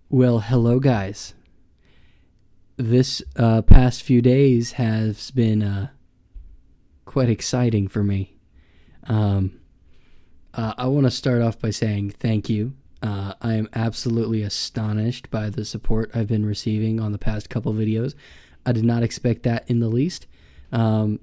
Well, hello, guys. This past few days has been quite exciting for me. Um, I want to start off by saying thank you. I am absolutely astonished by the support I've been receiving on the past couple videos. I did not expect that in the least, um,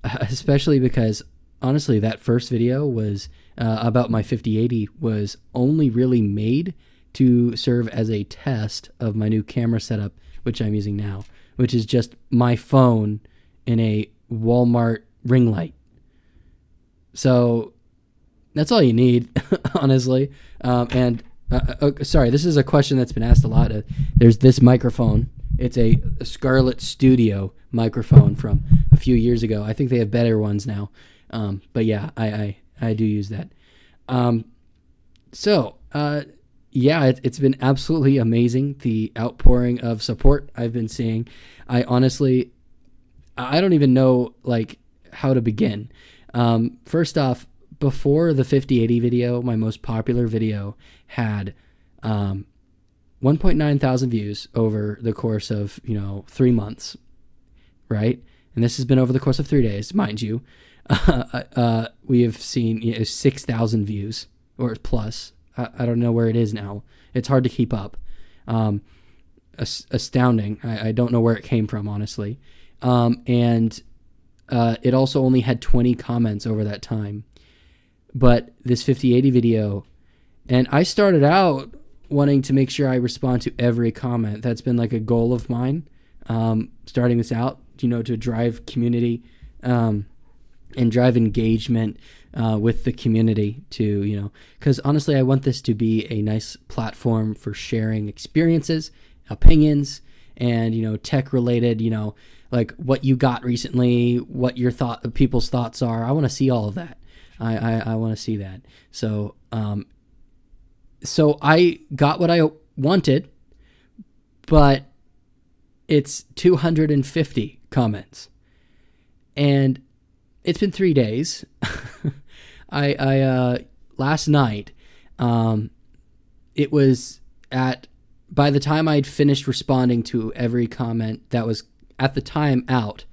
especially because honestly, that first video was about my 5080 was only really made to serve as a test of my new camera setup, which I'm using now, which is just my phone in a Walmart ring light. So that's all you need, honestly. Sorry, this is a question that's been asked a lot. There's this microphone. It's a Scarlett Studio microphone from a few years ago. I think they have better ones now. But yeah, I do use that. Um, so, it's been absolutely amazing, the outpouring of support I've been seeing. I don't even know like how to begin. First off, before the 5080 video, my most popular video had 1.9 thousand views over the course of 3 months, right? And this has been over the course of 3 days, mind you. We have seen 6,000 views or plus. I don't know where it is now. It's hard to keep up. Astounding. I don't know where it came from, honestly. And it also only had 20 comments over that time. But this 5080 video, and I started out wanting to make sure I respond to every comment. That's been like a goal of mine, starting this out, to drive community and drive engagement with the community because honestly, I want this to be a nice platform for sharing experiences, opinions, and, tech related, like what you got recently, what your people's thoughts are. I want to see all of that. I want to see that. So I got what I wanted, but it's 250 comments, and it's been 3 days. I last night, it was by the time I'd finished responding to every comment that was at the time out,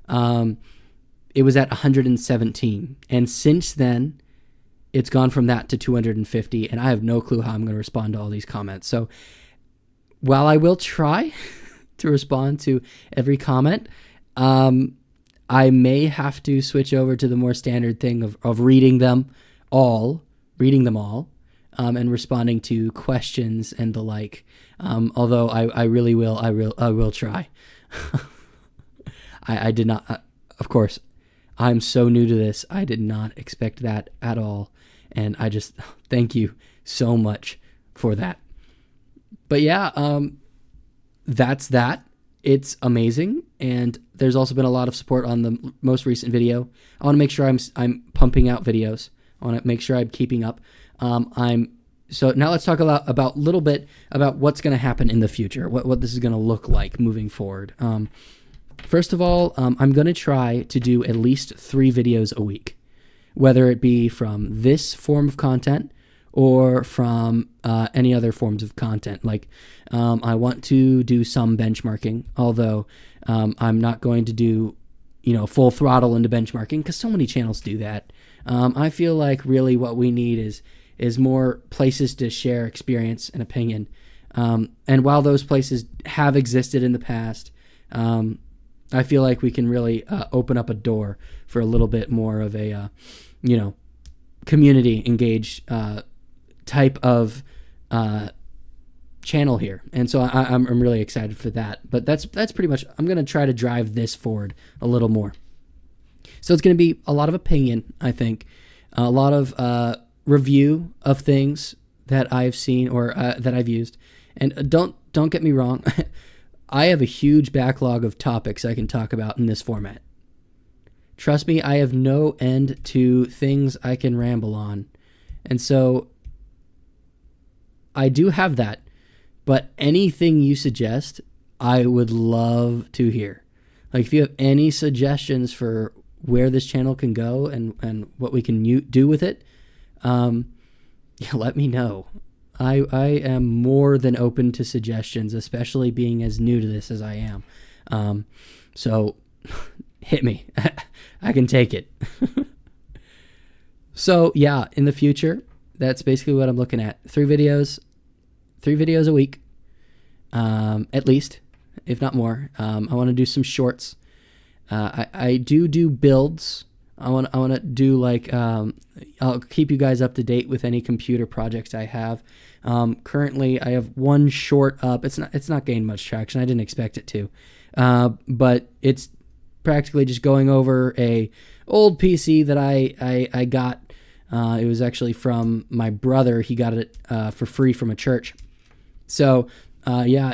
it was at 117. And since then, it's gone from that to 250, and I have no clue how I'm going to respond to all these comments. So while I will try to respond to every comment, I may have to switch over to the more standard thing of reading them all, and responding to questions and the like. Although I really will, I will try. I did not, of course, I'm so new to this. I did not expect that at all. And I just thank you so much for that. But yeah, that's that. It's amazing, and there's also been a lot of support on the most recent video. I want to make sure I'm pumping out videos. I want to make sure I'm keeping up. So now let's talk about a little bit about what's going to happen in the future, what this is going to look like moving forward. First of all, I'm going to try to do at least 3 videos a week, whether it be from this form of content or from any other forms of content. Like, I want to do some benchmarking, although I'm not going to do, full throttle into benchmarking because so many channels do that. I feel like really what we need is more places to share experience and opinion. And while those places have existed in the past, I feel like we can really open up a door for a little bit more of a, community engaged type of channel here, and so I'm really excited for that. But that's pretty much. I'm gonna try to drive this forward a little more. So it's gonna be a lot of opinion, I think, a lot of review of things that I've seen or that I've used. And don't get me wrong, I have a huge backlog of topics I can talk about in this format. Trust me, I have no end to things I can ramble on, and so I do have that, but anything you suggest, I would love to hear. Like, if you have any suggestions for where this channel can go and what we can do with it, let me know. I am more than open to suggestions, especially being as new to this as I am. So hit me. I can take it. So yeah, in the future, that's basically what I'm looking at. 3 videos a week, at least, if not more. I want to do some shorts. I do builds. I want to do like, I'll keep you guys up to date with any computer projects I have. Currently I have one short up. It's not gained much traction. I didn't expect it to. But it's practically just going over a old PC that I got. It was actually from my brother. He got it for free from a church. So yeah,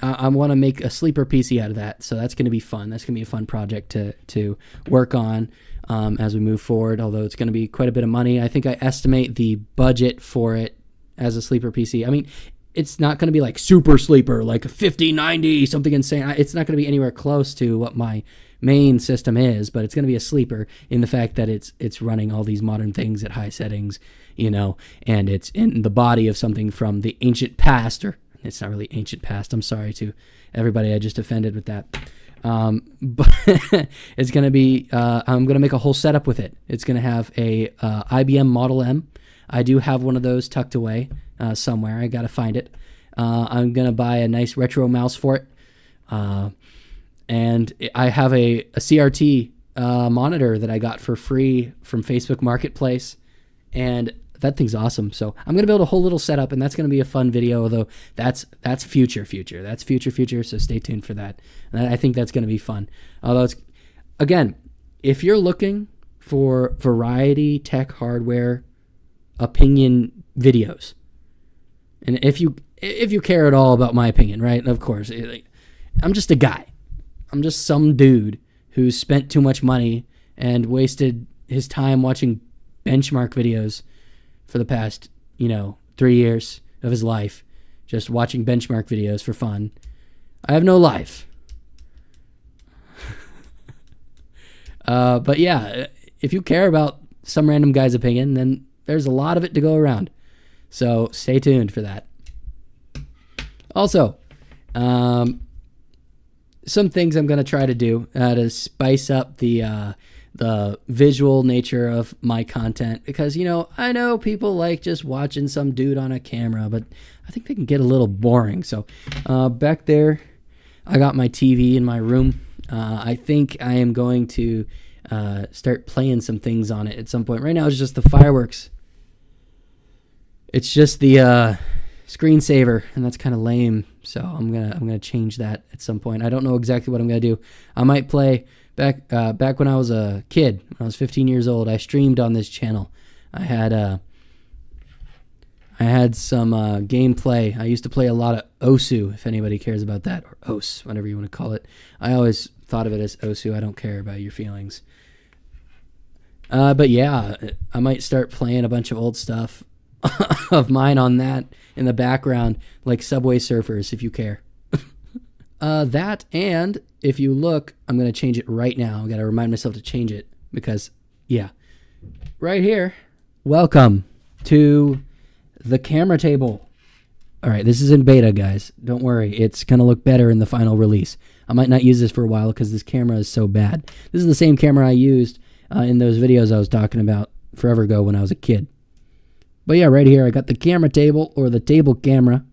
I want to make a sleeper PC out of that. So that's going to be fun. That's going to be a fun project to work on as we move forward, although it's going to be quite a bit of money. I think I estimate the budget for it as a sleeper PC. I mean, it's not going to be like super sleeper, like a 5090, something insane. It's not going to be anywhere close to what my main system is, but it's going to be a sleeper in the fact that it's running all these modern things at high settings, and it's in the body of something from the ancient past, or it's not really ancient past. I'm sorry to everybody I just offended with that. But it's going to be, I'm going to make a whole setup with it. It's going to have a IBM Model M. I do have one of those tucked away somewhere. I got to find it. I'm going to buy a nice retro mouse for it. And I have a CRT monitor that I got for free from Facebook Marketplace. And that thing's awesome. So I'm going to build a whole little setup, and that's going to be a fun video, although that's future. That's future, so stay tuned for that. And I think that's going to be fun. Although again, if you're looking for variety tech hardware opinion videos, and if you care at all about my opinion, right? Of course, I'm just a guy. I'm just some dude who spent too much money and wasted his time watching benchmark videos for the past, 3 years of his life, just watching benchmark videos for fun. I have no life. But yeah, if you care about some random guy's opinion, then there's a lot of it to go around. So stay tuned for that. Also, some things I'm going to try to do to spice up the visual nature of my content, because I know people like just watching some dude on a camera, but I think they can get a little boring. So back there I got my TV in my room. I think I am going to start playing some things on it at some point. Right now it's just the fireworks. It's just the screensaver, and that's kind of lame. So I'm gonna change that at some point. I don't know exactly what I'm gonna do. I might play back when I was a kid. When I was 15 years old, I streamed on this channel. I had some gameplay. I used to play a lot of Osu, if anybody cares about that, or Os, whatever you want to call it. I always thought of it as Osu. I don't care about your feelings. But yeah, I might start playing a bunch of old stuff of mine on that in the background, like Subway Surfers, if you care. That, and if you look, I'm going to change it right now. I got to remind myself to change it because, yeah, right here. Welcome to the camera table. All right, this is in beta, guys. Don't worry. It's going to look better in the final release. I might not use this for a while because this camera is so bad. This is the same camera I used in those videos I was talking about forever ago when I was a kid. But yeah, right here, I got the camera table, or the table camera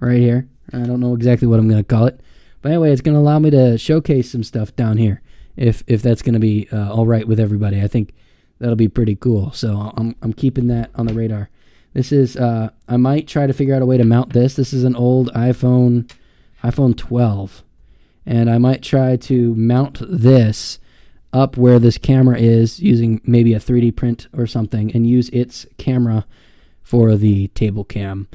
right here. I don't know exactly what I'm going to call it. But anyway, it's going to allow me to showcase some stuff down here, if that's going to be all right with everybody. I think that'll be pretty cool. So I'm keeping that on the radar. This is, I might try to figure out a way to mount this. This is an old iPhone 12. And I might try to mount this up where this camera is using maybe a 3D print or something, and use its camera for the table cam.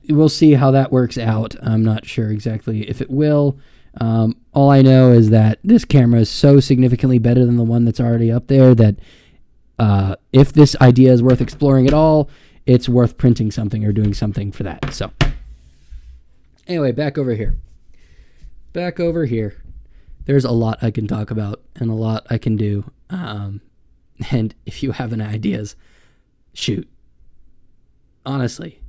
We'll see how that works out. I'm not sure exactly if it will. All I know is that this camera is so significantly better than the one that's already up there that if this idea is worth exploring at all, it's worth printing something or doing something for that. So anyway, back over here. There's a lot I can talk about and a lot I can do. And if you have any ideas, shoot. honestly,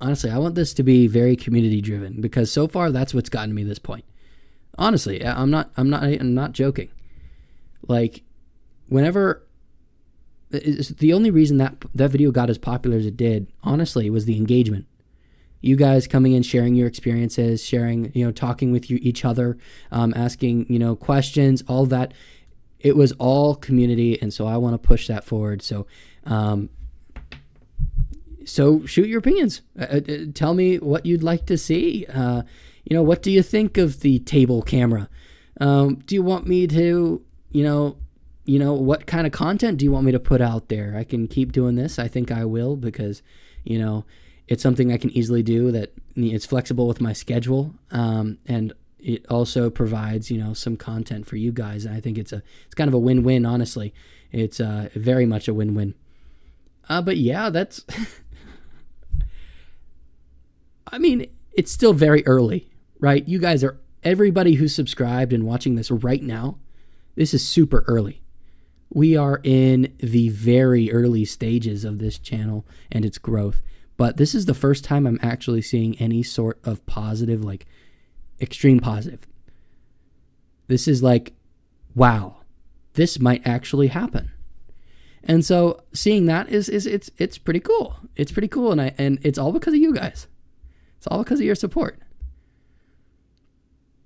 I want this to be very community driven, because so far that's what's gotten me this point. Honestly, I'm not joking. Like, whenever, the only reason that video got as popular as it did, honestly, was the engagement. You guys coming in, sharing your experiences, sharing, talking with each other, asking, questions, all that. It was all community, and so I want to push that forward. So, so shoot your opinions. Tell me what you'd like to see. What do you think of the table camera? Do you want me to, what kind of content do you want me to put out there? I can keep doing this. I think I will, because, it's something I can easily do, that it's flexible with my schedule. And it also provides, some content for you guys. And I think it's kind of a win-win, honestly. It's very much a win-win. But yeah, that's, I mean, it's still very early, right? You guys everybody who's subscribed and watching this right now, this is super early. We are in the very early stages of this channel and its growth. But this is the first time I'm actually seeing any sort of positive, like extreme positive. This is like, wow, this might actually happen. And so seeing that it's pretty cool. It's pretty cool, and it's all because of you guys. It's all because of your support.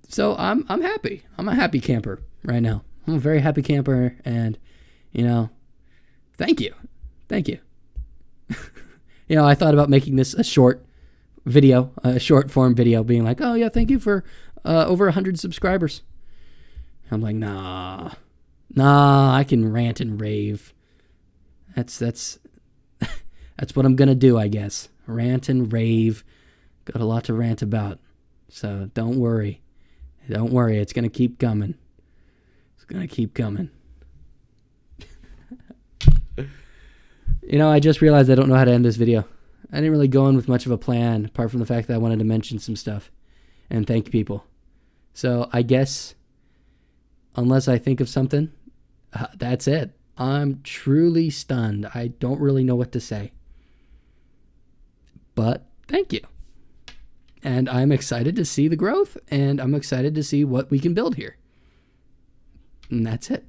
So I'm happy. I'm a happy camper right now. I'm a very happy camper, and thank you. I thought about making this a short video, a short form video, being like, oh yeah, thank you for over 100 subscribers. I'm like, nah, I can rant and rave. That's what I'm gonna do, I guess. Rant and rave. Got a lot to rant about. So don't worry. It's gonna keep coming. I just realized I don't know how to end this video. I didn't really go in with much of a plan, apart from the fact that I wanted to mention some stuff and thank people. So I guess, unless I think of something, that's it. I'm truly stunned. I don't really know what to say. But thank you. And I'm excited to see the growth, and I'm excited to see what we can build here. And that's it.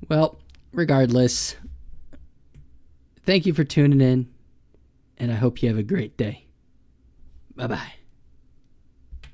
Well, regardless, thank you for tuning in, and I hope you have a great day. Bye-bye.